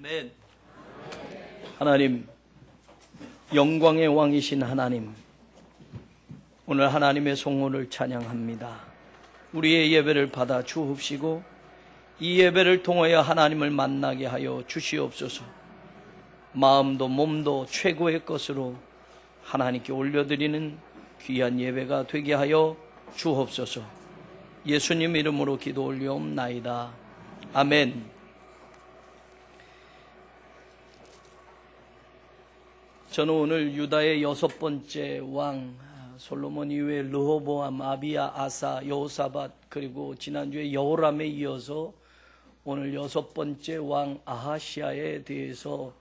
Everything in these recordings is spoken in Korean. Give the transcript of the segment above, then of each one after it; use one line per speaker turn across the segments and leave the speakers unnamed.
아멘. 하나님, 영광의 왕이신 하나님, 오늘 하나님의 성호를 찬양합니다. 우리의 예배를 받아 주옵시고 이 예배를 통하여 하나님을 만나게 하여 주시옵소서. 마음도 몸도 최고의 것으로 하나님께 올려드리는 귀한 예배가 되게 하여 주옵소서. 예수님 이름으로 기도 올리옵나이다. 아멘. 저는 오늘 유다의 6번째 왕 솔로몬 이후에 르호보암, 아비야, 아사, 여호사밧, 그리고 지난주에 여호람에 이어서 오늘 6번째 왕 아하시아에 대해서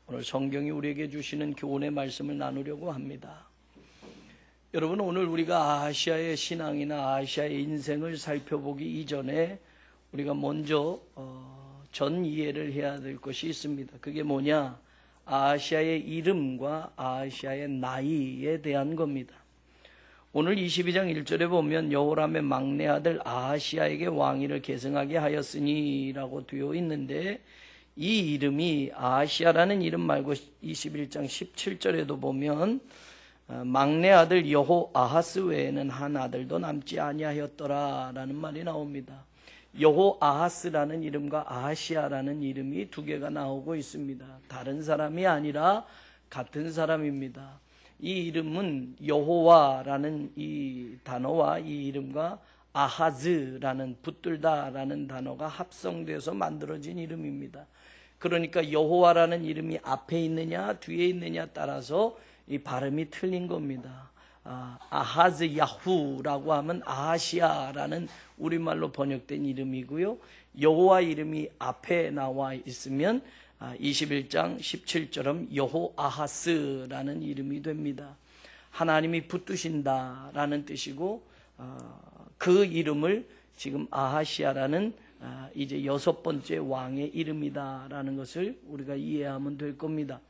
오늘 성경이 우리에게 주시는 교훈의 말씀을 나누려고 합니다. 여러분, 오늘 우리가 아하시아의 신앙이나 아하시아의 인생을 살펴보기 이전에 우리가 먼저 전 이해를 해야 될 것이 있습니다. 그게 뭐냐? 아하시아의 이름과 아하시아의 나이에 대한 겁니다. 오늘 22장 1절에 보면 여호람의 막내 아들 아하시아에게 왕위를 계승하게 하였으니 라고 되어 있는데, 이 이름이 아하시아라는 이름 말고 21장 17절에도 보면 막내 아들 여호아하스 외에는 한 아들도 남지 아니하였더라 라는 말이 나옵니다. 여호아하스라는 이름과 아하시아라는 이름이 두 개가 나오고 있습니다. 다른 사람이 아니라 같은 사람입니다. 이 이름은 여호와라는 이 단어와 이 이름과 아하즈라는 붙들다라는 단어가 합성돼서 만들어진 이름입니다. 그러니까 여호와라는 이름이 앞에 있느냐 뒤에 있느냐 따라서 이 발음이 틀린 겁니다. 아하즈 야후라고 하면 아하시아라는 우리말로 번역된 이름이고요. 여호와 이름이 앞에 나와 있으면 21장 17절은 여호아하스라는 이름이 됩니다. 하나님이 붙드신다라는 뜻이고, 그 이름을 지금 아하시아라는 이제 6번째 왕의 이름이다라는 것을 우리가 이해하면 될 겁니다.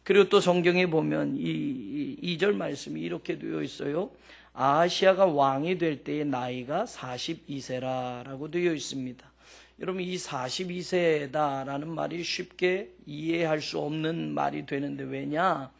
그리고 또 성경에 보면 이 2절 말씀이 이렇게 되어 있어요. 아하시아가 왕이 될 때의 나이가 42세라고 되어 있습니다. 여러분, 이 42세다라는 말이 쉽게 이해할 수 없는 말이 되는데 왜냐?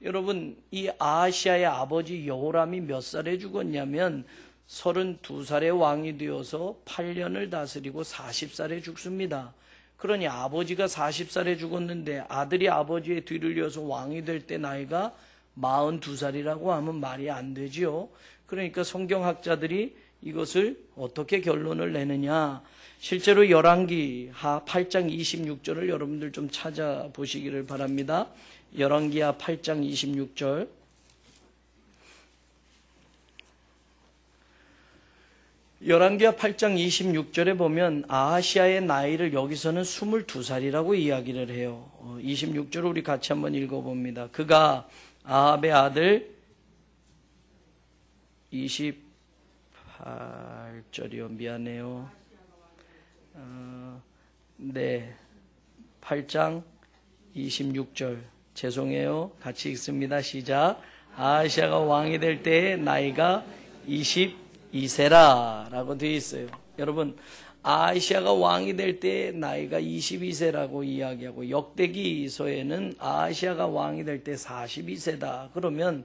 여러분, 이 아하시아의 아버지 여호람이 몇 살에 죽었냐면 32살의 왕이 되어서 8년을 다스리고 40살에 죽습니다. 그러니 아버지가 40살에 죽었는데 아들이 아버지의 뒤를 이어서 왕이 될 때 나이가 42살이라고 하면 말이 안 되지요. 그러니까 성경학자들이 이것을 어떻게 결론을 내느냐? 실제로 열왕기하 8장 26절을 여러분들 좀 찾아보시기를 바랍니다. 열왕기하 8장 26절. 열왕기하 8장 26절에 보면 아하시아의 나이를 여기서는 22살이라고 이야기를 해요. 26절을 우리 같이 한번 읽어봅니다. 그가 아합의 아들 28절이요. 미안해요. 네, 8장 26절 죄송해요. 같이 읽습니다. 시작. 아하시아가 왕이 될 때의 나이가 22세라 라고 되어 있어요. 여러분, 아하시아가 왕이 될 때의 나이가 22세라고 이야기하고 역대기서에는 아하시아가 왕이 될 때 42세다. 그러면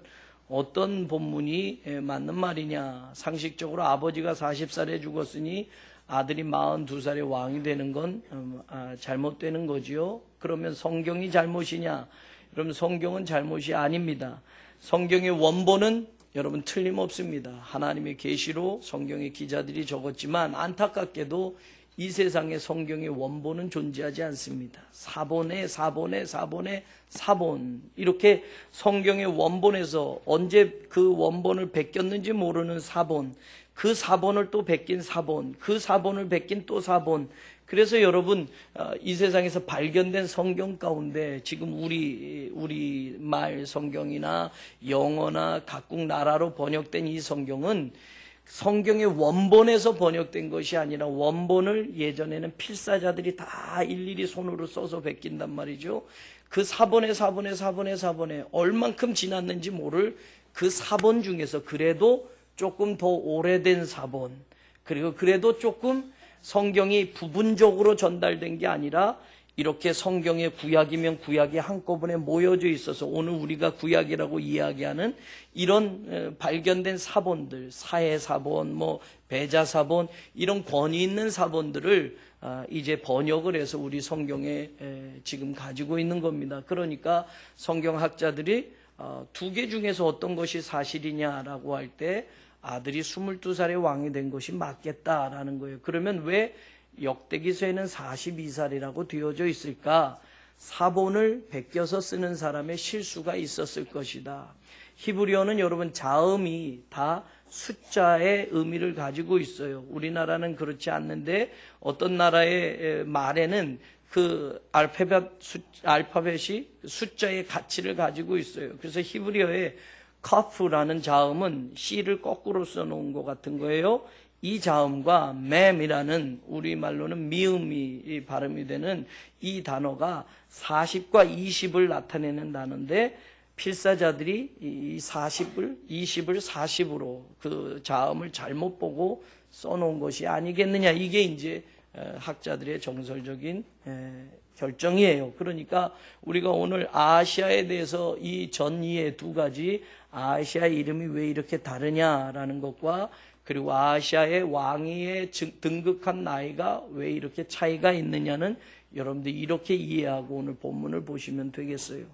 어떤 본문이 맞는 말이냐? 상식적으로 아버지가 40살에 죽었으니 아들이 42살에 왕이 되는 건 잘못되는 거지요. 그러면 성경이 잘못이냐? 그럼 성경은 잘못이 아닙니다. 성경의 원본은 여러분 틀림없습니다. 하나님의 계시로 성경의 기자들이 적었지만 안타깝게도 이 세상에 성경의 원본은 존재하지 않습니다. 사본에 사본 이렇게 성경의 원본에서 언제 그 원본을 베꼈는지 모르는 사본, 그 사본을 또 베낀 사본, 그 사본을 베낀 또 사본. 그래서 여러분, 이 세상에서 발견된 성경 가운데 지금 우리 말 성경이나 영어나 각국 나라로 번역된 이 성경은 성경의 원본에서 번역된 것이 아니라 원본을 예전에는 필사자들이 다 일일이 손으로 써서 베낀단 말이죠. 그 사본에 얼만큼 지났는지 모를 그 사본 중에서 그래도 조금 더 오래된 사본, 그리고 그래도 조금 성경이 부분적으로 전달된 게 아니라 이렇게 성경에 구약이면 구약이 한꺼번에 모여져 있어서 오늘 우리가 구약이라고 이야기하는 이런 발견된 사본들, 사해사본, 배자사본, 이런 권위 있는 사본들을 이제 번역을 해서 우리 성경에 지금 가지고 있는 겁니다. 그러니까 성경학자들이 두 개 중에서 어떤 것이 사실이냐라고 할 때 아들이 22살에 왕이 된 것이 맞겠다라는 거예요. 그러면 왜 역대기서에는 42살이라고 되어져 있을까? 사본을 베껴서 쓰는 사람의 실수가 있었을 것이다. 히브리어는 여러분 자음이 다 숫자의 의미를 가지고 있어요. 우리나라는 그렇지 않는데 어떤 나라의 말에는 그 알파벳이 숫자의 가치를 가지고 있어요. 그래서 히브리어에 카프라는 자음은 C를 거꾸로 써놓은 것 같은 거예요. 이 자음과 맴이라는 우리말로는 미음이 발음이 되는 이 단어가 40과 20을 나타내는 단어인데 필사자들이 이 40을 20을 40으로 그 자음을 잘못 보고 써놓은 것이 아니겠느냐. 이게 이제 학자들의 정설적인 결정이에요. 그러니까 우리가 오늘 아시아에 대해서 이 전이의 두 가지 아시아의 이름이 왜 이렇게 다르냐라는 것과 그리고 아시아의 왕위에 등극한 나이가 왜 이렇게 차이가 있느냐는 여러분들이 이렇게 이해하고 오늘 본문을 보시면 되겠어요.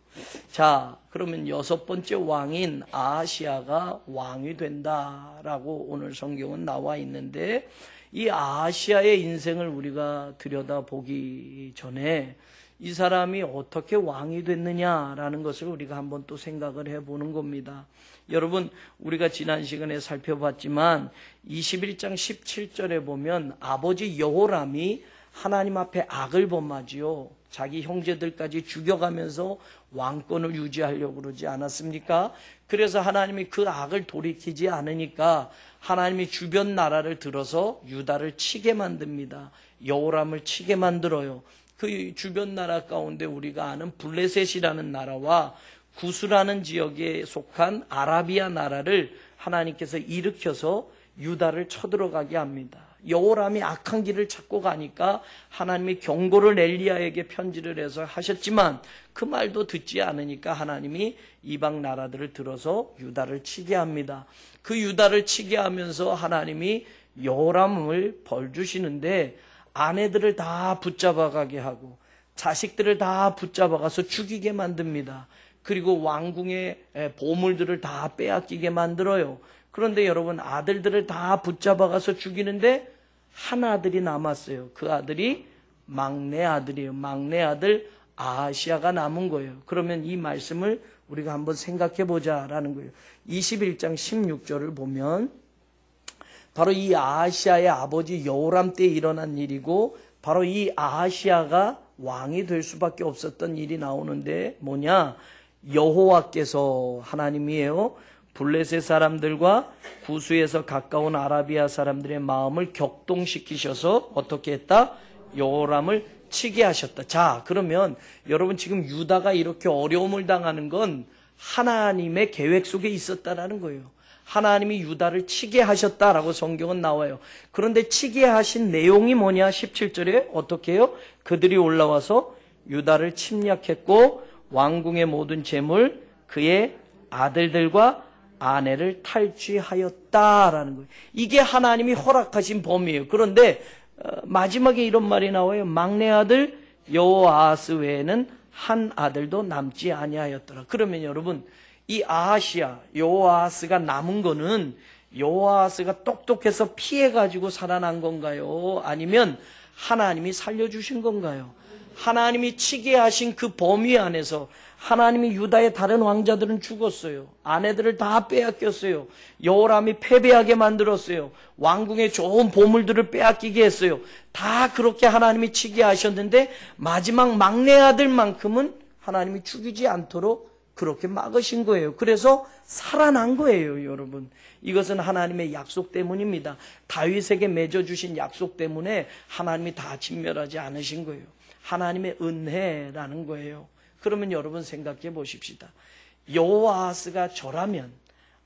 자, 그러면 6번째 왕인 아시아가 왕이 된다라고 오늘 성경은 나와 있는데 이 아시아의 인생을 우리가 들여다보기 전에 이 사람이 어떻게 왕이 됐느냐라는 것을 우리가 한번 또 생각을 해보는 겁니다. 여러분, 우리가 지난 시간에 살펴봤지만 21장 17절에 보면 아버지 여호람이 하나님 앞에 악을 범하지요. 자기 형제들까지 죽여가면서 왕권을 유지하려고 그러지 않았습니까? 그래서 하나님이 그 악을 돌이키지 않으니까 하나님이 주변 나라를 들어서 유다를 치게 만듭니다. 여호람을 치게 만들어요. 그 주변 나라 가운데 우리가 아는 블레셋이라는 나라와 구스라는 지역에 속한 아라비아 나라를 하나님께서 일으켜서 유다를 쳐들어가게 합니다. 여호람이 악한 길을 찾고 가니까 하나님이 경고를 엘리야에게 편지를 해서 하셨지만 그 말도 듣지 않으니까 하나님이 이방 나라들을 들어서 유다를 치게 합니다. 그 유다를 치게 하면서 하나님이 여호람을 벌 주시는데 아내들을 다 붙잡아 가게 하고 자식들을 다 붙잡아 가서 죽이게 만듭니다. 그리고 왕궁의 보물들을 다 빼앗기게 만들어요. 그런데 여러분, 아들들을 다 붙잡아 가서 죽이는데 한 아들이 남았어요. 그 아들이 막내 아들이에요. 막내 아들 아하시아가 남은 거예요. 그러면 이 말씀을 우리가 한번 생각해 보자라는 거예요. 21장 16절을 보면 바로 이 아하시아의 아버지 여호람 때 일어난 일이고 바로 이 아하시아가 왕이 될 수밖에 없었던 일이 나오는데 뭐냐? 여호와께서 하나님이에요. 블레셋 사람들과 구스에서 가까운 아라비아 사람들의 마음을 격동시키셔서 어떻게 했다? 여호람을 치게 하셨다. 자, 그러면 여러분 지금 유다가 이렇게 어려움을 당하는 건 하나님의 계획 속에 있었다라는 거예요. 하나님이 유다를 치게 하셨다라고 성경은 나와요. 그런데 치게 하신 내용이 뭐냐? 17절에 어떻게 해요? 그들이 올라와서 유다를 침략했고 왕궁의 모든 재물, 그의 아들들과 아내를 탈취하였다라는 거예요. 이게 하나님이 허락하신 범위예요. 그런데 마지막에 이런 말이 나와요. 막내 아들 여호아하스 외에는 한 아들도 남지 아니하였더라. 그러면 여러분, 이 아하시아 여호아하스가 남은 거는 여호아하스가 똑똑해서 피해가지고 살아난 건가요? 아니면 하나님이 살려주신 건가요? 하나님이 치게 하신 그 범위 안에서 하나님이 유다의 다른 왕자들은 죽었어요. 아내들을 다 빼앗겼어요. 여호람이 패배하게 만들었어요. 왕궁의 좋은 보물들을 빼앗기게 했어요. 다 그렇게 하나님이 치게 하셨는데 마지막 막내 아들만큼은 하나님이 죽이지 않도록 그렇게 막으신 거예요. 그래서 살아난 거예요, 여러분. 이것은 하나님의 약속 때문입니다. 다윗에게 맺어주신 약속 때문에 하나님이 다 진멸하지 않으신 거예요. 하나님의 은혜라는 거예요. 그러면 여러분 생각해 보십시다. 여호아하스가 저라면,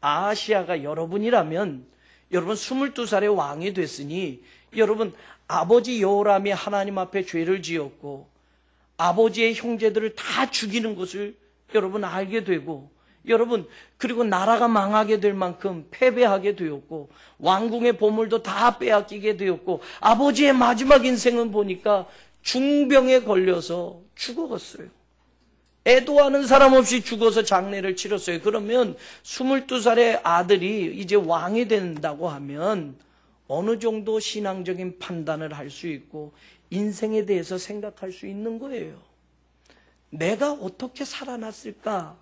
아하시아가 여러분이라면, 여러분 22살의 왕이 됐으니 여러분 아버지 여호람이 하나님 앞에 죄를 지었고 아버지의 형제들을 다 죽이는 것을 여러분 알게 되고, 여러분 그리고 나라가 망하게 될 만큼 패배하게 되었고, 왕궁의 보물도 다 빼앗기게 되었고, 아버지의 마지막 인생은 보니까 중병에 걸려서 죽었어요. 애도하는 사람 없이 죽어서 장례를 치렀어요. 그러면 22살의 아들이 이제 왕이 된다고 하면 어느 정도 신앙적인 판단을 할 수 있고 인생에 대해서 생각할 수 있는 거예요. 내가 어떻게 살아났을까?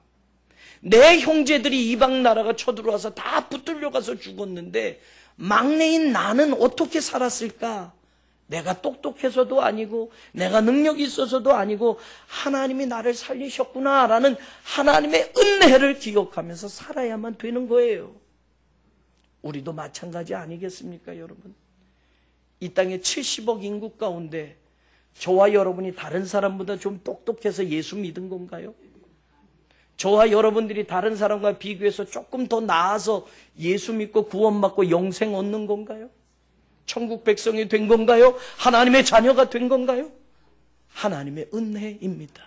내 형제들이 이방 나라가 쳐들어와서 다 붙들려 가서 죽었는데 막내인 나는 어떻게 살았을까? 내가 똑똑해서도 아니고 내가 능력이 있어서도 아니고 하나님이 나를 살리셨구나라는 하나님의 은혜를 기억하면서 살아야만 되는 거예요. 우리도 마찬가지 아니겠습니까, 여러분? 이 땅에 70억 인구 가운데 저와 여러분이 다른 사람보다 좀 똑똑해서 예수 믿은 건가요? 저와 여러분들이 다른 사람과 비교해서 조금 더 나아서 예수 믿고 구원받고 영생 얻는 건가요? 천국 백성이 된 건가요? 하나님의 자녀가 된 건가요? 하나님의 은혜입니다.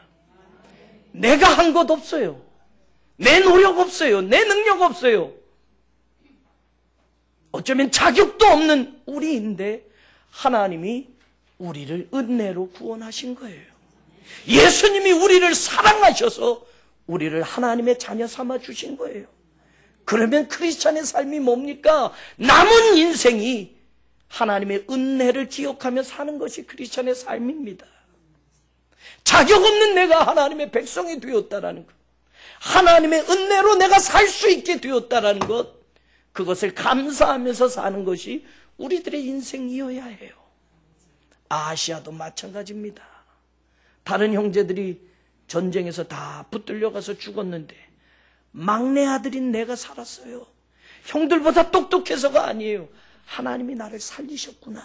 내가 한 것 없어요. 내 노력 없어요. 내 능력 없어요. 어쩌면 자격도 없는 우리인데 하나님이 우리를 은혜로 구원하신 거예요. 예수님이 우리를 사랑하셔서 우리를 하나님의 자녀 삼아 주신 거예요. 그러면 크리스찬의 삶이 뭡니까? 남은 인생이 하나님의 은혜를 기억하며 사는 것이 크리스찬의 삶입니다. 자격 없는 내가 하나님의 백성이 되었다라는 것, 하나님의 은혜로 내가 살 수 있게 되었다라는 것, 그것을 감사하면서 사는 것이 우리들의 인생이어야 해요. 아시아도 마찬가지입니다. 다른 형제들이 전쟁에서 다 붙들려 가서 죽었는데 막내 아들인 내가 살았어요. 형들보다 똑똑해서가 아니에요. 하나님이 나를 살리셨구나.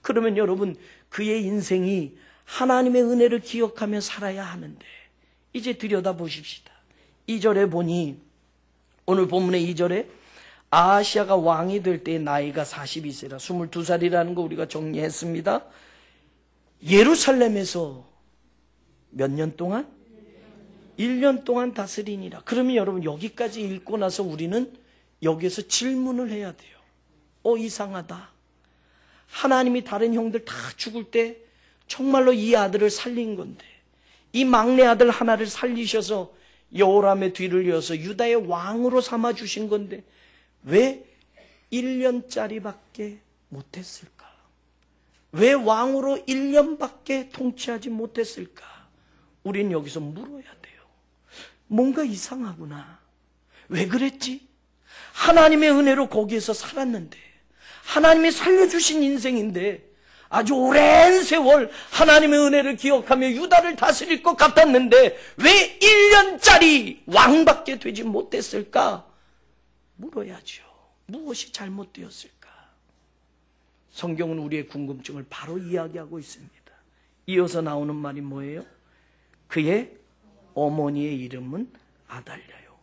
그러면 여러분, 그의 인생이 하나님의 은혜를 기억하며 살아야 하는데 이제 들여다보십시다. 2절에 보니, 오늘 본문의 2절에 아하시아가 왕이 될 때의 나이가 42세라 22살이라는 거 우리가 정리했습니다. 예루살렘에서 몇 년 동안? 1년 동안 다스리니라. 그러면 여러분 여기까지 읽고 나서 우리는 여기에서 질문을 해야 돼요. 이상하다. 하나님이 다른 형들 다 죽을 때 정말로 이 아들을 살린 건데, 이 막내 아들 하나를 살리셔서 여호람의 뒤를 이어서 유다의 왕으로 삼아 주신 건데 왜 1년짜리밖에 못했을까? 왜 왕으로 1년밖에 통치하지 못했을까? 우린 여기서 물어야 돼요. 뭔가 이상하구나. 왜 그랬지? 하나님의 은혜로 거기에서 살았는데, 하나님이 살려주신 인생인데 아주 오랜 세월 하나님의 은혜를 기억하며 유다를 다스릴 것 같았는데 왜 1년짜리 왕밖에 되지 못했을까? 물어야죠. 무엇이 잘못되었을까? 성경은 우리의 궁금증을 바로 이야기하고 있습니다. 이어서 나오는 말이 뭐예요? 그의 어머니의 이름은 아달랴요.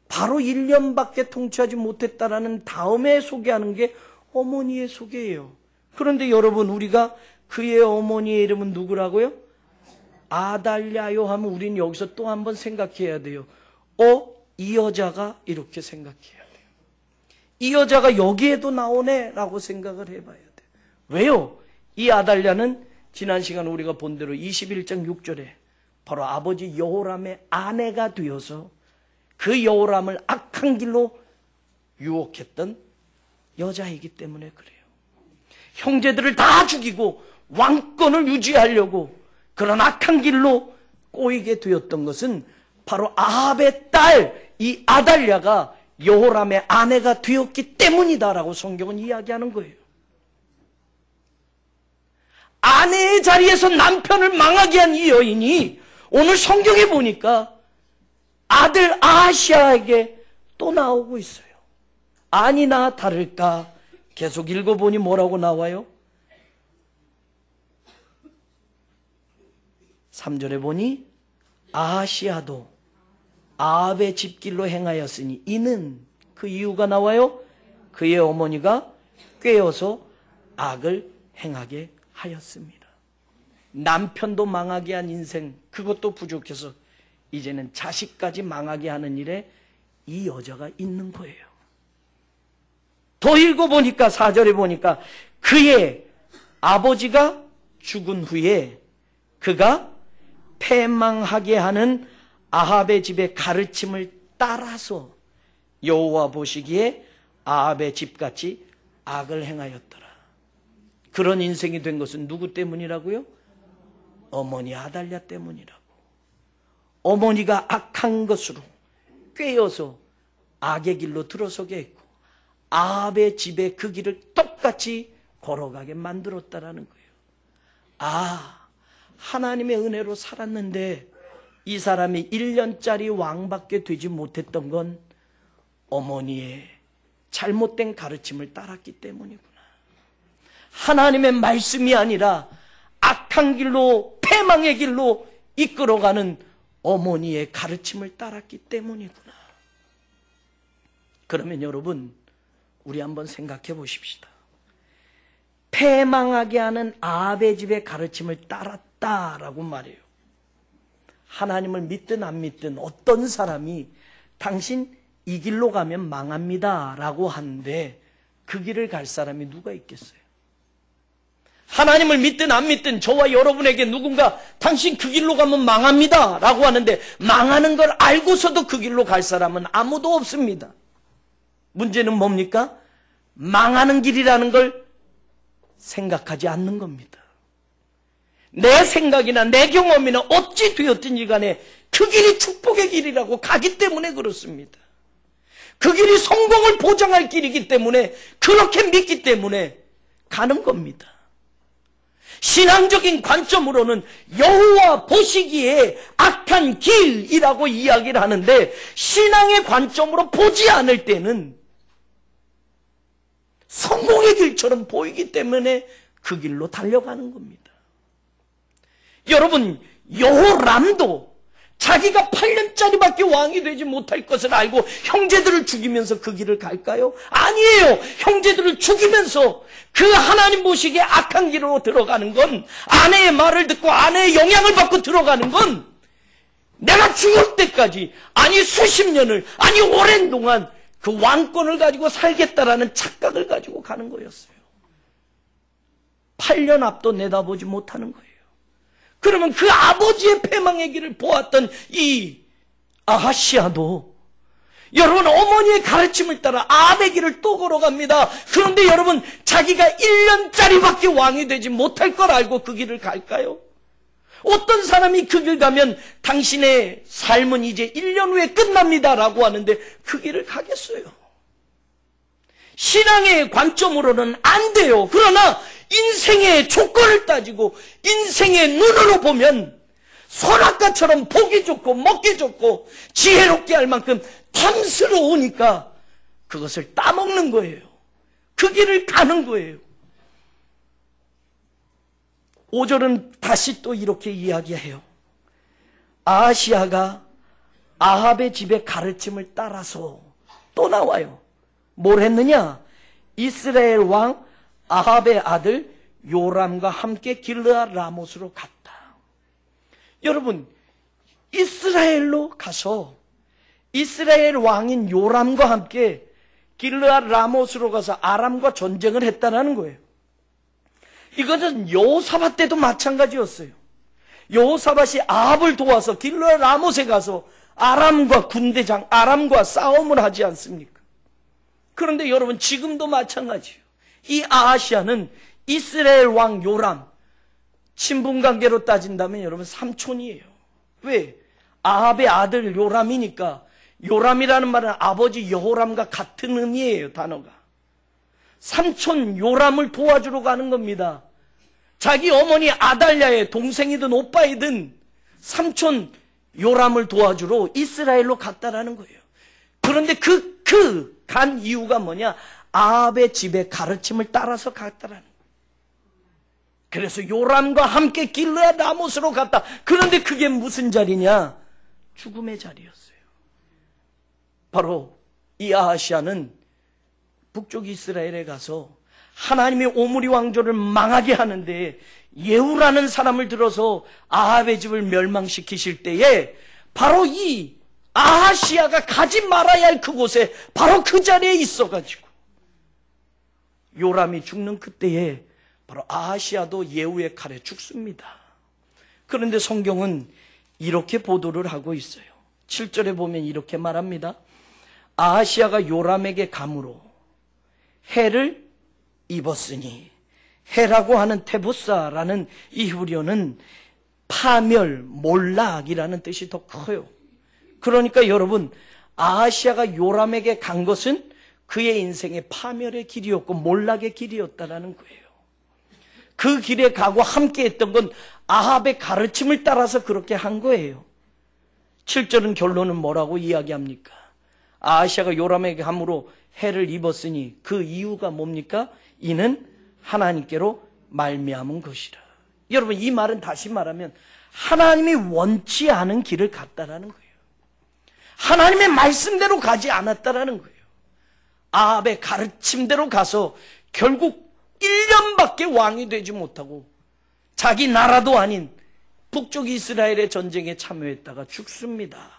바로 1년밖에 통치하지 못했다라는 다음에 소개하는 게 어머니의 소개예요. 그런데 여러분, 우리가 그의 어머니의 이름은 누구라고요? 아달랴요 하면 우리는 여기서 또 한번 생각해야 돼요. 이 여자가 이렇게 생각해야 돼요. 이 여자가 여기에도 나오네 라고 생각을 해봐야 돼요. 왜요? 이 아달랴는 지난 시간 우리가 본 대로 21장 6절에 바로 아버지 여호람의 아내가 되어서 그 여호람을 악한 길로 유혹했던 여자이기 때문에 그래요. 형제들을 다 죽이고 왕권을 유지하려고 그런 악한 길로 꼬이게 되었던 것은 바로 아합의 딸 이 아달랴가 여호람의 아내가 되었기 때문이다라고 성경은 이야기하는 거예요. 아내의 자리에서 남편을 망하게 한 이 여인이 오늘 성경에 보니까 아들 아하시아에게 또 나오고 있어요. 아니나 다를까 계속 읽어보니 뭐라고 나와요? 3절에 보니 아하시아도 아합의 집길로 행하였으니 이는 그 이유가 나와요. 그의 어머니가 꾀어서 악을 행하게 하였습니다. 남편도 망하게 한 인생, 그것도 부족해서 이제는 자식까지 망하게 하는 일에 이 여자가 있는 거예요. 더 읽어보니까 4절에 보니까 그의 아버지가 죽은 후에 그가 패망하게 하는 아합의 집의 가르침을 따라서 여호와 보시기에 아합의 집같이 악을 행하였더라. 그런 인생이 된 것은 누구 때문이라고요? 어머니 아달랴 때문이라고. 어머니가 악한 것으로 꿰어서 악의 길로 들어서게 했고 아합의 집에 그 길을 똑같이 걸어가게 만들었다라는 거예요. 아, 하나님의 은혜로 살았는데 이 사람이 1년짜리 왕밖에 되지 못했던 건 어머니의 잘못된 가르침을 따랐기 때문이구나. 하나님의 말씀이 아니라 악한 길로, 패망의 길로 이끌어가는 어머니의 가르침을 따랐기 때문이구나. 그러면 여러분, 우리 한번 생각해 보십시다. 패망하게 하는 아합의 집의 가르침을 따랐다라고 말해요. 하나님을 믿든 안 믿든 어떤 사람이 당신 이 길로 가면 망합니다 라고 하는데 그 길을 갈 사람이 누가 있겠어요? 하나님을 믿든 안 믿든 저와 여러분에게 누군가 당신 그 길로 가면 망합니다 라고 하는데 망하는 걸 알고서도 그 길로 갈 사람은 아무도 없습니다. 문제는 뭡니까? 망하는 길이라는 걸 생각하지 않는 겁니다. 내 생각이나 내 경험이나 어찌 되었든지 간에 그 길이 축복의 길이라고 가기 때문에 그렇습니다. 그 길이 성공을 보장할 길이기 때문에 그렇게 믿기 때문에 가는 겁니다. 신앙적인 관점으로는 여호와 보시기에 악한 길이라고 이야기를 하는데 신앙의 관점으로 보지 않을 때는 성공의 길처럼 보이기 때문에 그 길로 달려가는 겁니다. 여러분, 여호람도 자기가 8년짜리밖에 왕이 되지 못할 것을 알고 형제들을 죽이면서 그 길을 갈까요? 아니에요. 형제들을 죽이면서 그 하나님 보시기에 악한 길로 들어가는 건, 아내의 말을 듣고 아내의 영향을 받고 들어가는 건 내가 죽을 때까지, 아니 수십 년을, 아니 오랜 동안 그 왕권을 가지고 살겠다라는 착각을 가지고 가는 거였어요. 8년 앞도 내다보지 못하는 거예요. 그러면 그 아버지의 패망의 길을 보았던 이 아하시아도 여러분 어머니의 가르침을 따라 아합의 길을 또 걸어갑니다. 그런데 여러분 자기가 1년짜리밖에 왕이 되지 못할 걸 알고 그 길을 갈까요? 어떤 사람이 그 길 가면 당신의 삶은 이제 1년 후에 끝납니다 라고 하는데 그 길을 가겠어요? 신앙의 관점으로는 안 돼요. 그러나 인생의 조건을 따지고 인생의 눈으로 보면 선악과처럼 보기 좋고 먹기 좋고 지혜롭게 할 만큼 탐스러우니까 그것을 따먹는 거예요. 그 길을 가는 거예요. 5절은 다시 또 이렇게 이야기해요. 아하시아가 아합의 집의 가르침을 따라서 또 나와요. 뭘 했느냐? 이스라엘 왕 아합의 아들 요람과 함께 길르앗 라못으로 갔다. 여러분, 이스라엘로 가서 이스라엘 왕인 요람과 함께 길르앗 라못으로 가서 아람과 전쟁을 했다는 거예요. 이것은 여호사밧 때도 마찬가지였어요. 여호사밧이 아합을 도와서 길르앗 라못에 가서 아람과 군대장, 아람과 싸움을 하지 않습니까? 그런데 여러분 지금도 마찬가지예요. 이 아하시아는 이스라엘 왕 요람, 친분관계로 따진다면 여러분 삼촌이에요. 왜? 아합의 아들 요람이니까. 요람이라는 말은 아버지 여호람과 같은 의미예요, 단어가. 삼촌 요람을 도와주러 가는 겁니다. 자기 어머니 아달랴의 동생이든 오빠이든 삼촌 요람을 도와주러 이스라엘로 갔다라는 거예요. 그런데 간 이유가 뭐냐? 아합의 집의 가르침을 따라서 갔다라는 거예요. 그래서 요람과 함께 길르앗 라못으로 갔다. 그런데 그게 무슨 자리냐? 죽음의 자리였어요. 바로 이 아하시아는 북쪽 이스라엘에 가서 하나님이 오므리 왕조를 망하게 하는데 예후라는 사람을 들어서 아합의 집을 멸망시키실 때에 바로 이 아하시야가 가지 말아야 할 그곳에 바로 그 자리에 있어가지고 요람이 죽는 그때에 바로 아하시야도 예후의 칼에 죽습니다. 그런데 성경은 이렇게 보도를 하고 있어요. 7절에 보면 이렇게 말합니다. 아하시야가 요람에게 감으로 해를 입었으니, 해라고 하는 테부사라는 이 히브리어는 파멸, 몰락이라는 뜻이 더 커요. 그러니까 여러분, 아하시야가 요람에게 간 것은 그의 인생의 파멸의 길이었고 몰락의 길이었다라는 거예요. 그 길에 가고 함께 했던 건 아합의 가르침을 따라서 그렇게 한 거예요. 7절은 결론은 뭐라고 이야기합니까? 아하시야가 요람에게 감으로 해를 입었으니 그 이유가 뭡니까? 이는 하나님께로 말미암은 것이라. 여러분, 이 말은 다시 말하면 하나님이 원치 않은 길을 갔다라는 거예요. 하나님의 말씀대로 가지 않았다라는 거예요. 아합의 가르침대로 가서 결국 1년밖에 왕이 되지 못하고 자기 나라도 아닌 북쪽 이스라엘의 전쟁에 참여했다가 죽습니다.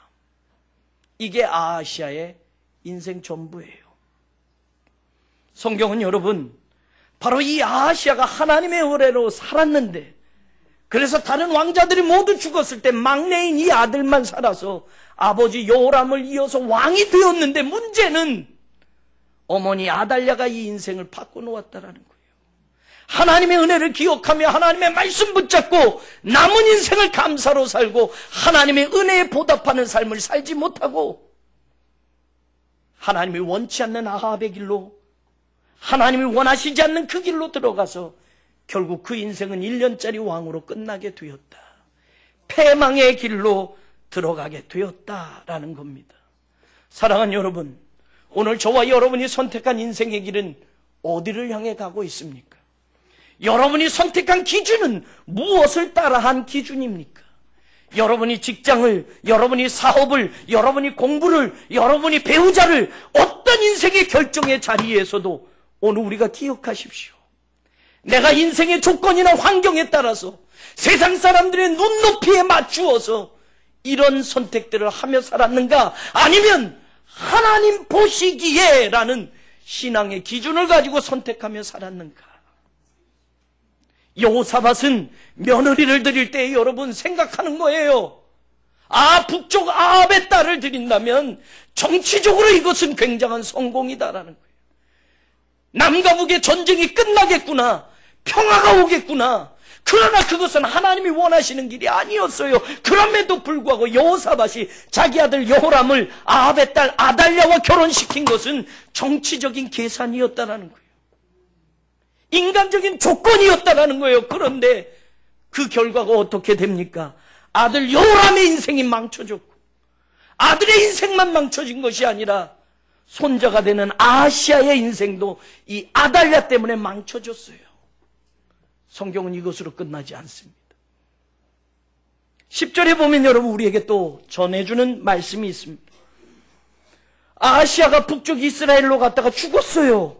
이게 아하시야의 인생 전부예요. 성경은 여러분, 바로 이 아하시야가 하나님의 의뢰로 살았는데, 그래서 다른 왕자들이 모두 죽었을 때 막내인 이 아들만 살아서 아버지 요람을 이어서 왕이 되었는데, 문제는 어머니 아달랴가 이 인생을 바꿔놓았다라는 거예요. 하나님의 은혜를 기억하며 하나님의 말씀 붙잡고 남은 인생을 감사로 살고 하나님의 은혜에 보답하는 삶을 살지 못하고 하나님이 원치 않는 아합의 길로, 하나님이 원하시지 않는 그 길로 들어가서 결국 그 인생은 1년짜리 왕으로 끝나게 되었다. 패망의 길로 들어가게 되었다라는 겁니다. 사랑하는 여러분, 오늘 저와 여러분이 선택한 인생의 길은 어디를 향해 가고 있습니까? 여러분이 선택한 기준은 무엇을 따라한 기준입니까? 여러분이 직장을, 여러분이 사업을, 여러분이 공부를, 여러분이 배우자를 어떤 인생의 결정의 자리에서도 오늘 우리가 기억하십시오. 내가 인생의 조건이나 환경에 따라서 세상 사람들의 눈높이에 맞추어서 이런 선택들을 하며 살았는가? 아니면 하나님 보시기에 라는 신앙의 기준을 가지고 선택하며 살았는가? 여호사밧은 며느리를 드릴 때 여러분 생각하는 거예요. 북쪽 아합의 딸을 드린다면 정치적으로 이것은 굉장한 성공이다라는 거예요. 남과 북의 전쟁이 끝나겠구나, 평화가 오겠구나. 그러나 그것은 하나님이 원하시는 길이 아니었어요. 그럼에도 불구하고 여호사밧이 자기 아들 여호람을 아합의 딸 아달랴와 결혼시킨 것은 정치적인 계산이었다라는 거예요. 인간적인 조건이었다라는 거예요. 그런데 그 결과가 어떻게 됩니까? 아들 여호람의 인생이 망쳐졌고, 아들의 인생만 망쳐진 것이 아니라 손자가 되는 아하시야의 인생도 이 아달랴 때문에 망쳐졌어요. 성경은 이것으로 끝나지 않습니다. 10절에 보면 여러분 우리에게 또 전해주는 말씀이 있습니다. 아하시야가 북쪽 이스라엘로 갔다가 죽었어요.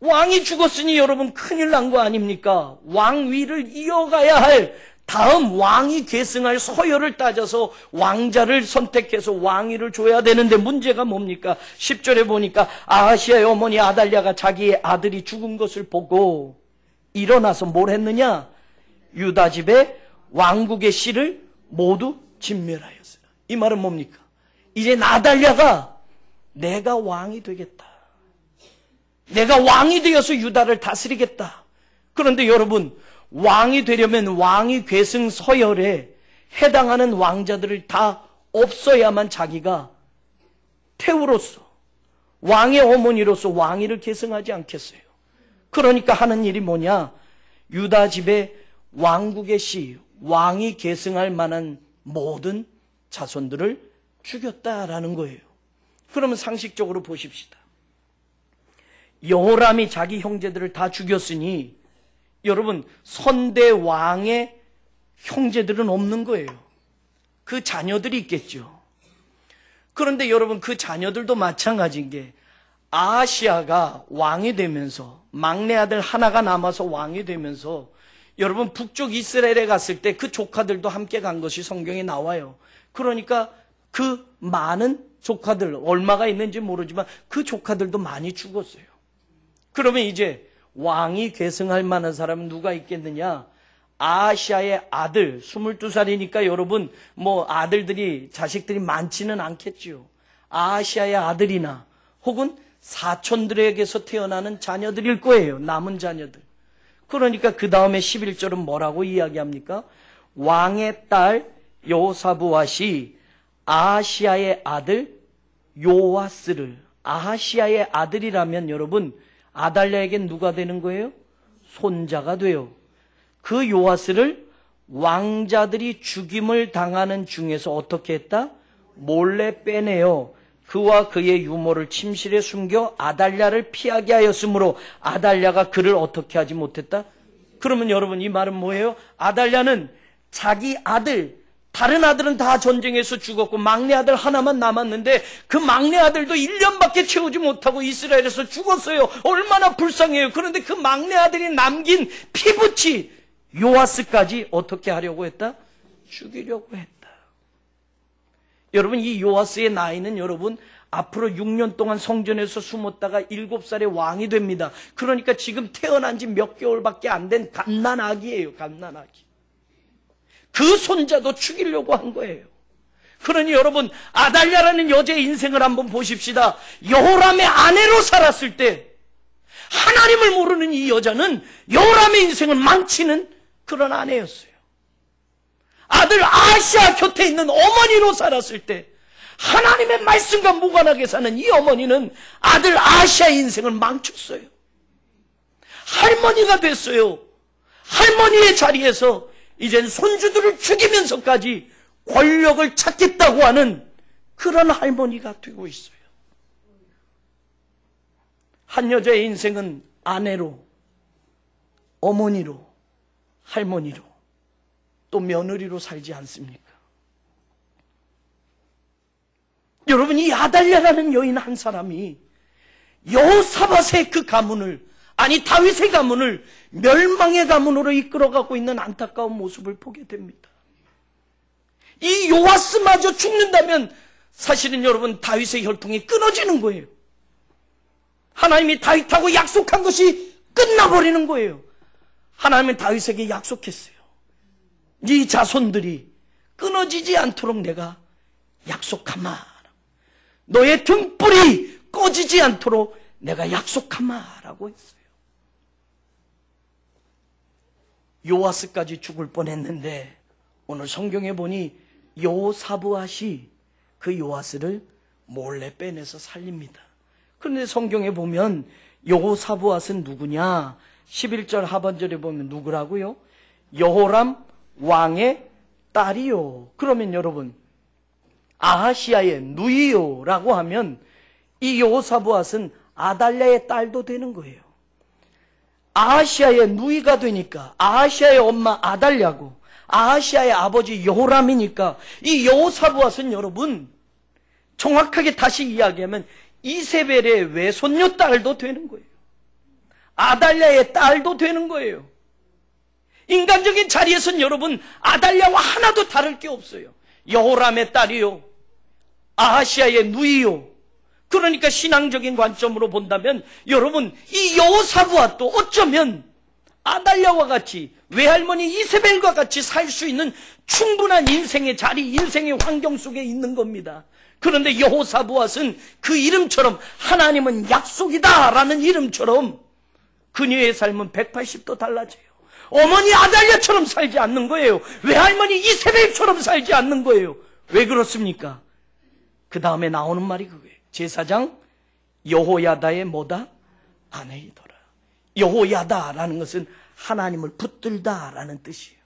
왕이 죽었으니 여러분 큰일 난 거 아닙니까? 왕위를 이어가야 할 다음 왕이 계승할 서열을 따져서 왕자를 선택해서 왕위를 줘야 되는데 문제가 뭡니까? 10절에 보니까 아하시야의 어머니 아달랴가 자기의 아들이 죽은 것을 보고 일어나서 뭘 했느냐? 유다 집의 왕국의 씨를 모두 진멸하였어요. 이 말은 뭡니까? 이제 아달랴가 내가 왕이 되겠다. 내가 왕이 되어서 유다를 다스리겠다. 그런데 여러분, 왕이 되려면 왕위 계승 서열에 해당하는 왕자들을 다 없어야만 자기가 태우로서, 왕의 어머니로서 왕위를 계승하지 않겠어요. 그러니까 하는 일이 뭐냐? 유다 집의 왕국의 씨, 왕이 계승할 만한 모든 자손들을 죽였다라는 거예요. 그러면 상식적으로 보십시다. 여호람이 자기 형제들을 다 죽였으니 여러분 선대 왕의 형제들은 없는 거예요. 그 자녀들이 있겠죠. 그런데 여러분 그 자녀들도 마찬가지인 게 아하시아가 왕이 되면서 막내 아들 하나가 남아서 왕이 되면서 여러분 북쪽 이스라엘에 갔을 때 그 조카들도 함께 간 것이 성경에 나와요. 그러니까 그 많은 조카들, 얼마가 있는지 모르지만 그 조카들도 많이 죽었어요. 그러면 이제 왕이 계승할 만한 사람은 누가 있겠느냐? 아하시아의 아들, 22살이니까 여러분 아들들이 자식들이 많지는 않겠지요. 아하시아의 아들이나 혹은 사촌들에게서 태어나는 자녀들일 거예요. 남은 자녀들. 그러니까 그 다음에 11절은 뭐라고 이야기합니까? 왕의 딸 여호사부앗이 아하시아의 아들 요아스를, 아하시아의 아들이라면 여러분 아달랴에겐 누가 되는 거예요? 손자가 돼요. 그 요아스를 왕자들이 죽임을 당하는 중에서 어떻게 했다? 몰래 빼내요. 그와 그의 유모를 침실에 숨겨 아달랴를 피하게 하였으므로 아달랴가 그를 어떻게 하지 못했다? 그러면 여러분 이 말은 뭐예요? 아달랴는 자기 아들, 다른 아들은 다 전쟁에서 죽었고 막내 아들 하나만 남았는데 그 막내 아들도 1년밖에 채우지 못하고 이스라엘에서 죽었어요. 얼마나 불쌍해요. 그런데 그 막내 아들이 남긴 피부치 요아스까지 어떻게 하려고 했다? 죽이려고 했다. 여러분 이 요아스의 나이는 여러분 앞으로 6년 동안 성전에서 숨었다가 7살에 왕이 됩니다. 그러니까 지금 태어난 지 몇 개월밖에 안 된 갓난아기예요. 갓난아기. 그 손자도 죽이려고 한 거예요. 그러니 여러분 아달랴라는 여자의 인생을 한번 보십시다. 여호람의 아내로 살았을 때 하나님을 모르는 이 여자는 여호람의 인생을 망치는 그런 아내였어요. 아들 아하시아 곁에 있는 어머니로 살았을 때 하나님의 말씀과 무관하게 사는 이 어머니는 아들 아하시아의 인생을 망쳤어요. 할머니가 됐어요. 할머니의 자리에서 이젠 손주들을 죽이면서까지 권력을 찾겠다고 하는 그런 할머니가 되고 있어요. 한 여자의 인생은 아내로, 어머니로, 할머니로, 또 며느리로 살지 않습니까? 여러분 이 아달랴라는 여인 한 사람이 여호사밧의 그 가문을, 아니 다윗의 가문을 멸망의 가문으로 이끌어가고 있는 안타까운 모습을 보게 됩니다. 이 요아스마저 죽는다면 사실은 여러분 다윗의 혈통이 끊어지는 거예요. 하나님이 다윗하고 약속한 것이 끝나버리는 거예요. 하나님은 다윗에게 약속했어요. 네 자손들이 끊어지지 않도록 내가 약속하마. 너의 등불이 꺼지지 않도록 내가 약속하마라고 했어요. 요아스까지 죽을 뻔했는데 오늘 성경에 보니 여호사부앗이 그 요아스를 몰래 빼내서 살립니다. 그런데 성경에 보면 여호사부앗은 누구냐? 11절 하반절에 보면 누구라고요? 여호람 왕의 딸이요. 그러면 여러분 아하시아의 누이요라고 하면 이 여호사부앗은 아달랴의 딸도 되는 거예요. 아하시아의 누이가 되니까 아하시아의 엄마 아달랴고 아하시아의 아버지 여호람이니까 이 여호사부앗은 여러분 정확하게 다시 이야기하면 이세벨의 외손녀 딸도 되는 거예요. 아달랴의 딸도 되는 거예요. 인간적인 자리에서는 여러분 아달랴와 하나도 다를 게 없어요. 여호람의 딸이요, 아하시아의 누이요. 그러니까 신앙적인 관점으로 본다면 여러분 이 여호사부앗도 어쩌면 아달랴와 같이 외할머니 이세벨과 같이 살 수 있는 충분한 인생의 자리, 인생의 환경 속에 있는 겁니다. 그런데 여호사부앗은 그 이름처럼 하나님은 약속이다 라는 이름처럼 그녀의 삶은 180도 달라져요. 어머니 아달랴처럼 살지 않는 거예요. 외할머니 이세벨처럼 살지 않는 거예요. 왜 그렇습니까? 그 다음에 나오는 말이 그거예요. 제사장 여호야다의 뭐다? 아내이더라. 여호야다라는 것은 하나님을 붙들다라는 뜻이에요.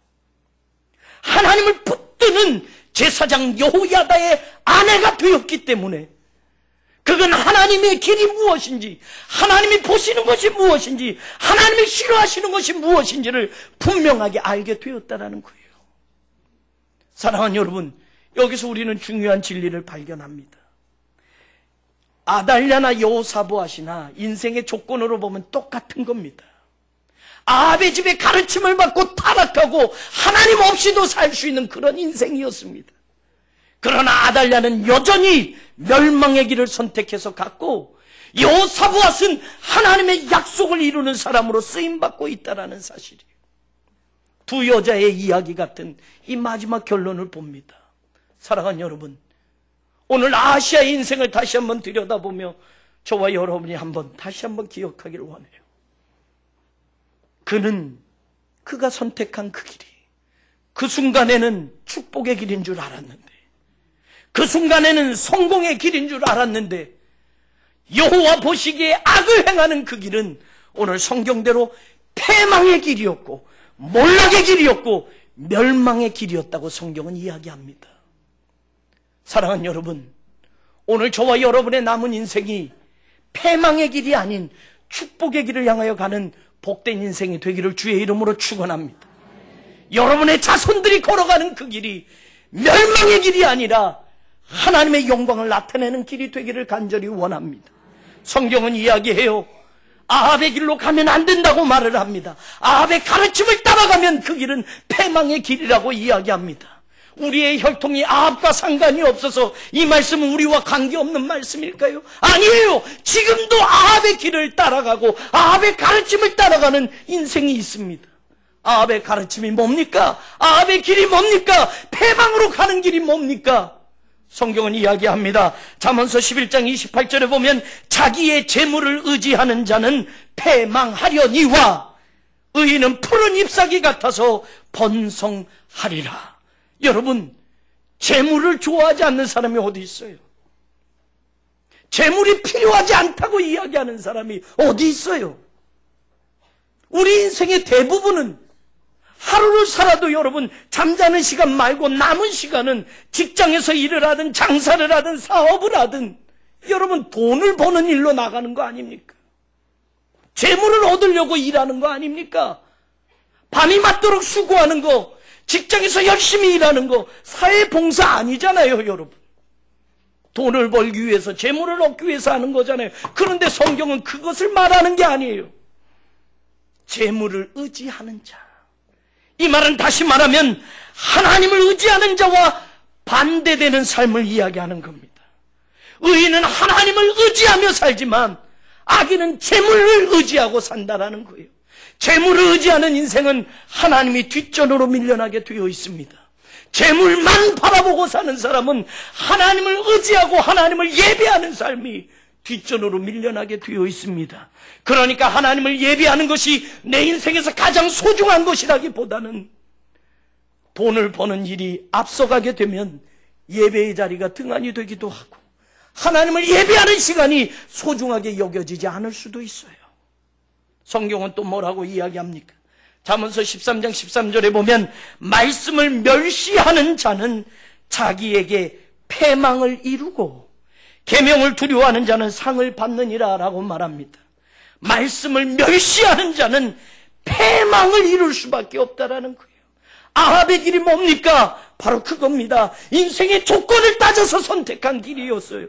하나님을 붙드는 제사장 여호야다의 아내가 되었기 때문에 그건 하나님의 길이 무엇인지, 하나님이 보시는 것이 무엇인지, 하나님이 싫어하시는 것이 무엇인지를 분명하게 알게 되었다라는 거예요. 사랑하는 여러분, 여기서 우리는 중요한 진리를 발견합니다. 아달랴나 여호사보앗이나 인생의 조건으로 보면 똑같은 겁니다. 아합의 집에 가르침을 받고 타락하고 하나님 없이도 살 수 있는 그런 인생이었습니다. 그러나 아달랴는 여전히 멸망의 길을 선택해서 갔고, 여호사보앗은 하나님의 약속을 이루는 사람으로 쓰임받고 있다는 사실이에요. 두 여자의 이야기 같은 이 마지막 결론을 봅니다. 사랑하는 여러분, 오늘 아하시아의 인생을 다시 한번 들여다보며 저와 여러분이 다시 한번 기억하기를 원해요. 그가 선택한 그 길이 그 순간에는 축복의 길인 줄 알았는데, 그 순간에는 성공의 길인 줄 알았는데, 여호와 보시기에 악을 행하는 그 길은 오늘 성경대로 패망의 길이었고 몰락의 길이었고 멸망의 길이었다고 성경은 이야기합니다. 사랑하는 여러분, 오늘 저와 여러분의 남은 인생이 패망의 길이 아닌 축복의 길을 향하여 가는 복된 인생이 되기를 주의 이름으로 축원합니다. 여러분의 자손들이 걸어가는 그 길이 멸망의 길이 아니라 하나님의 영광을 나타내는 길이 되기를 간절히 원합니다. 성경은 이야기해요. 아합의 길로 가면 안 된다고 말을 합니다. 아합의 가르침을 따라가면 그 길은 패망의 길이라고 이야기합니다. 우리의 혈통이 아합과 상관이 없어서 이 말씀은 우리와 관계없는 말씀일까요? 아니에요. 지금도 아합의 길을 따라가고 아합의 가르침을 따라가는 인생이 있습니다. 아합의 가르침이 뭡니까? 아합의 길이 뭡니까? 패망으로 가는 길이 뭡니까? 성경은 이야기합니다. 잠언서 11장 28절에 보면 자기의 재물을 의지하는 자는 패망하려니와 의인은 푸른 잎사귀 같아서 번성하리라. 여러분, 재물을 좋아하지 않는 사람이 어디 있어요? 재물이 필요하지 않다고 이야기하는 사람이 어디 있어요? 우리 인생의 대부분은 하루를 살아도 여러분 잠자는 시간 말고 남은 시간은 직장에서 일을 하든 장사를 하든 사업을 하든 여러분 돈을 버는 일로 나가는 거 아닙니까? 재물을 얻으려고 일하는 거 아닙니까? 밤이 맞도록 수고하는 거, 직장에서 열심히 일하는 거 사회봉사 아니잖아요, 여러분. 돈을 벌기 위해서, 재물을 얻기 위해서 하는 거잖아요. 그런데 성경은 그것을 말하는 게 아니에요. 재물을 의지하는 자. 이 말은 다시 말하면 하나님을 의지하는 자와 반대되는 삶을 이야기하는 겁니다. 의인은 하나님을 의지하며 살지만 악인은 재물을 의지하고 산다라는 거예요. 재물을 의지하는 인생은 하나님이 뒷전으로 밀려나게 되어 있습니다. 재물만 바라보고 사는 사람은 하나님을 의지하고 하나님을 예배하는 삶이 뒷전으로 밀려나게 되어 있습니다. 그러니까 하나님을 예배하는 것이 내 인생에서 가장 소중한 것이라기보다는 돈을 버는 일이 앞서가게 되면 예배의 자리가 등한이 되기도 하고 하나님을 예배하는 시간이 소중하게 여겨지지 않을 수도 있어요. 성경은 또 뭐라고 이야기합니까? 잠언서 13장 13절에 보면 말씀을 멸시하는 자는 자기에게 패망을 이루고 계명을 두려워하는 자는 상을 받느니라 라고 말합니다. 말씀을 멸시하는 자는 패망을 이룰 수밖에 없다라는 거예요. 아합의 길이 뭡니까? 바로 그겁니다. 인생의 조건을 따져서 선택한 길이었어요.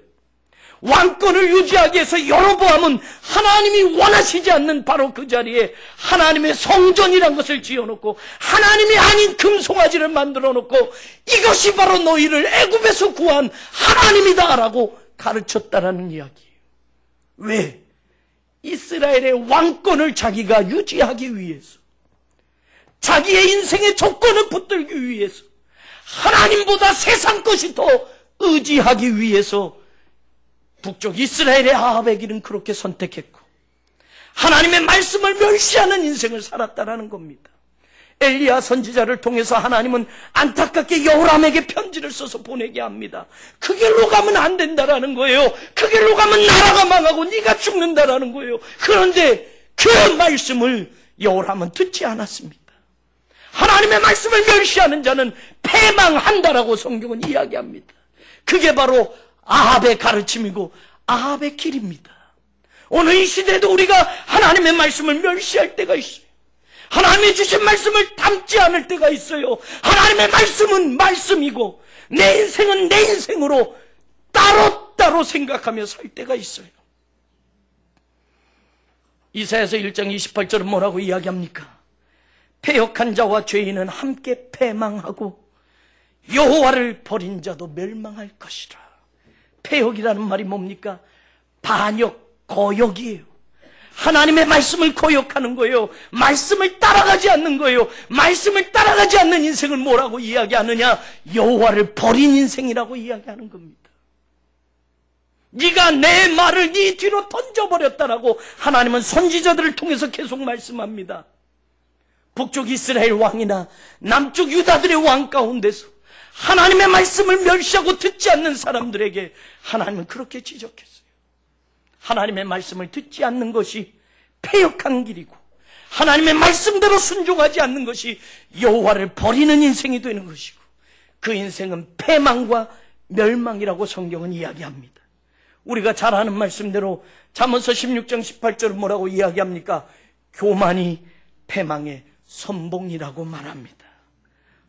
왕권을 유지하기 위해서 여로보암은 하나님이 원하시지 않는 바로 그 자리에 하나님의 성전이란 것을 지어놓고 하나님이 아닌 금송아지를 만들어 놓고 이것이 바로 너희를 애굽에서 구한 하나님이다 라고 가르쳤다라는 이야기예요. 왜? 이스라엘의 왕권을 자기가 유지하기 위해서, 자기의 인생의 조건을 붙들기 위해서, 하나님보다 세상 것이 더 의지하기 위해서 북쪽 이스라엘의 아합의 길은 그렇게 선택했고 하나님의 말씀을 멸시하는 인생을 살았다라는 겁니다. 엘리야 선지자를 통해서 하나님은 안타깝게 여호람에게 편지를 써서 보내게 합니다. 그 길로 가면 안 된다라는 거예요. 그 길로 가면 나라가 망하고 네가 죽는다라는 거예요. 그런데 그 말씀을 여호람은 듣지 않았습니다. 하나님의 말씀을 멸시하는 자는 패망한다라고 성경은 이야기합니다. 그게 바로 아합의 가르침이고 아합의 길입니다. 오늘 이 시대에도 우리가 하나님의 말씀을 멸시할 때가 있어요. 하나님이 주신 말씀을 담지 않을 때가 있어요. 하나님의 말씀은 말씀이고 내 인생은 내 인생으로 따로 이긴다로 생각하며 살 때가 있어요. 이사야서 1장 28절은 뭐라고 이야기합니까? 패역한 자와 죄인은 함께 패망하고 여호와를 버린 자도 멸망할 것이라. 패역이라는 말이 뭡니까? 반역, 거역이에요. 하나님의 말씀을 거역하는 거예요. 말씀을 따라가지 않는 거예요. 말씀을 따라가지 않는 인생을 뭐라고 이야기하느냐? 여호와를 버린 인생이라고 이야기하는 겁니다. 네가 내 말을 네 뒤로 던져버렸다라고 하나님은 선지자들을 통해서 계속 말씀합니다. 북쪽 이스라엘 왕이나 남쪽 유다들의 왕 가운데서 하나님의 말씀을 멸시하고 듣지 않는 사람들에게 하나님은 그렇게 지적했어요. 하나님의 말씀을 듣지 않는 것이 패역한 길이고 하나님의 말씀대로 순종하지 않는 것이 여호와를 버리는 인생이 되는 것이고 그 인생은 패망과 멸망이라고 성경은 이야기합니다. 우리가 잘 아는 말씀대로 잠언서 16장 18절은 뭐라고 이야기합니까? 교만이 패망의 선봉이라고 말합니다.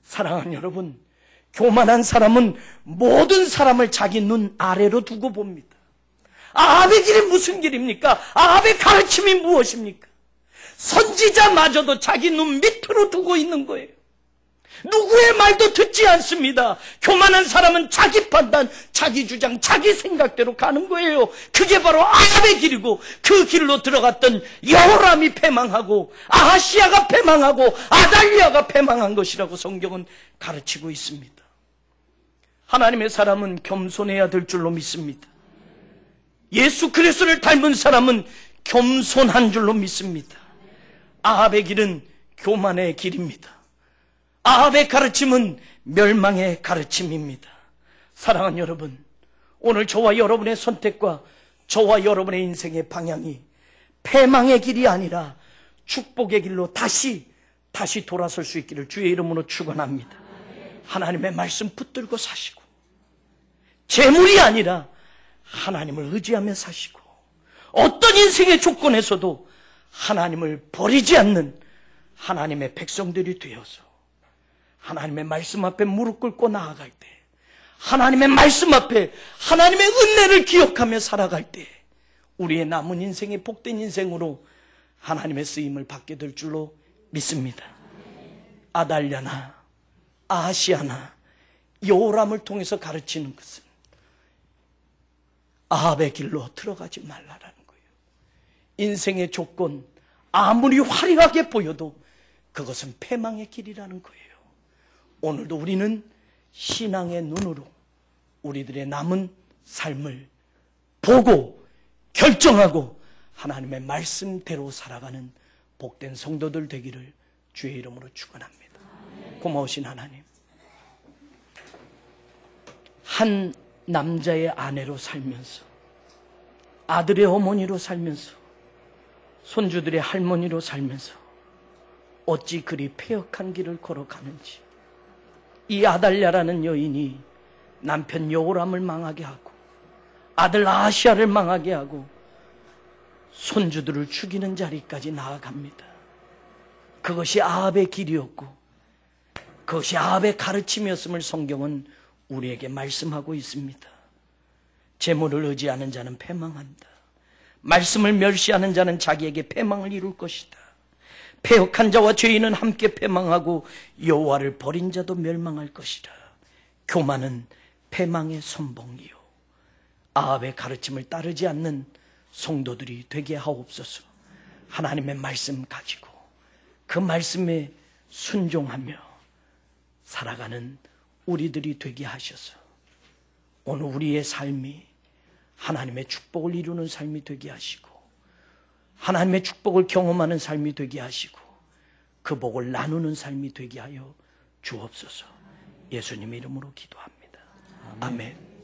사랑하는 여러분, 교만한 사람은 모든 사람을 자기 눈 아래로 두고 봅니다. 아합의 길이 무슨 길입니까? 아합의 가르침이 무엇입니까? 선지자마저도 자기 눈 밑으로 두고 있는 거예요. 누구의 말도 듣지 않습니다. 교만한 사람은 자기 판단, 자기 주장, 자기 생각대로 가는 거예요. 그게 바로 아합의 길이고 그 길로 들어갔던 여호람이 패망하고 아하시야가 패망하고 아달리아가 패망한 것이라고 성경은 가르치고 있습니다. 하나님의 사람은 겸손해야 될 줄로 믿습니다. 예수 그리스도를 닮은 사람은 겸손한 줄로 믿습니다. 아합의 길은 교만의 길입니다. 아합의 가르침은 멸망의 가르침입니다. 사랑하는 여러분, 오늘 저와 여러분의 선택과 저와 여러분의 인생의 방향이 패망의 길이 아니라 축복의 길로 다시 돌아설 수 있기를 주의 이름으로 축원합니다. 하나님의 말씀 붙들고 사시고 재물이 아니라 하나님을 의지하며 사시고 어떤 인생의 조건에서도 하나님을 버리지 않는 하나님의 백성들이 되어서 하나님의 말씀 앞에 무릎 꿇고 나아갈 때 하나님의 말씀 앞에 하나님의 은혜를 기억하며 살아갈 때 우리의 남은 인생이 복된 인생으로 하나님의 쓰임을 받게 될 줄로 믿습니다. 아달랴나 아하시야나 여호람을 통해서 가르치는 것은 아합의 길로 들어가지 말라라는 거예요. 인생의 조건 아무리 화려하게 보여도 그것은 패망의 길이라는 거예요. 오늘도 우리는 신앙의 눈으로 우리들의 남은 삶을 보고 결정하고 하나님의 말씀대로 살아가는 복된 성도들 되기를 주의 이름으로 축원합니다. 고마우신 하나님, 한 남자의 아내로 살면서 아들의 어머니로 살면서 손주들의 할머니로 살면서 어찌 그리 패역한 길을 걸어가는지, 이 아달랴라는 여인이 남편 여호람을 망하게 하고 아들 아하시야를 망하게 하고 손주들을 죽이는 자리까지 나아갑니다. 그것이 아합의 길이었고 그것이 아합의 가르침이었음을 성경은 우리에게 말씀하고 있습니다. 재물을 의지하는 자는 패망한다. 말씀을 멸시하는 자는 자기에게 패망을 이룰 것이다. 패역한 자와 죄인은 함께 패망하고 여호와를 버린 자도 멸망할 것이라. 교만은 패망의 선봉이요 아합의 가르침을 따르지 않는 성도들이 되게 하옵소서. 하나님의 말씀 가지고 그 말씀에 순종하며 살아가는 우리들이 되게 하셔서 오늘 우리의 삶이 하나님의 축복을 이루는 삶이 되게 하시고 하나님의 축복을 경험하는 삶이 되게 하시고 그 복을 나누는 삶이 되게 하여 주옵소서. 예수님 이름으로 기도합니다. 아멘.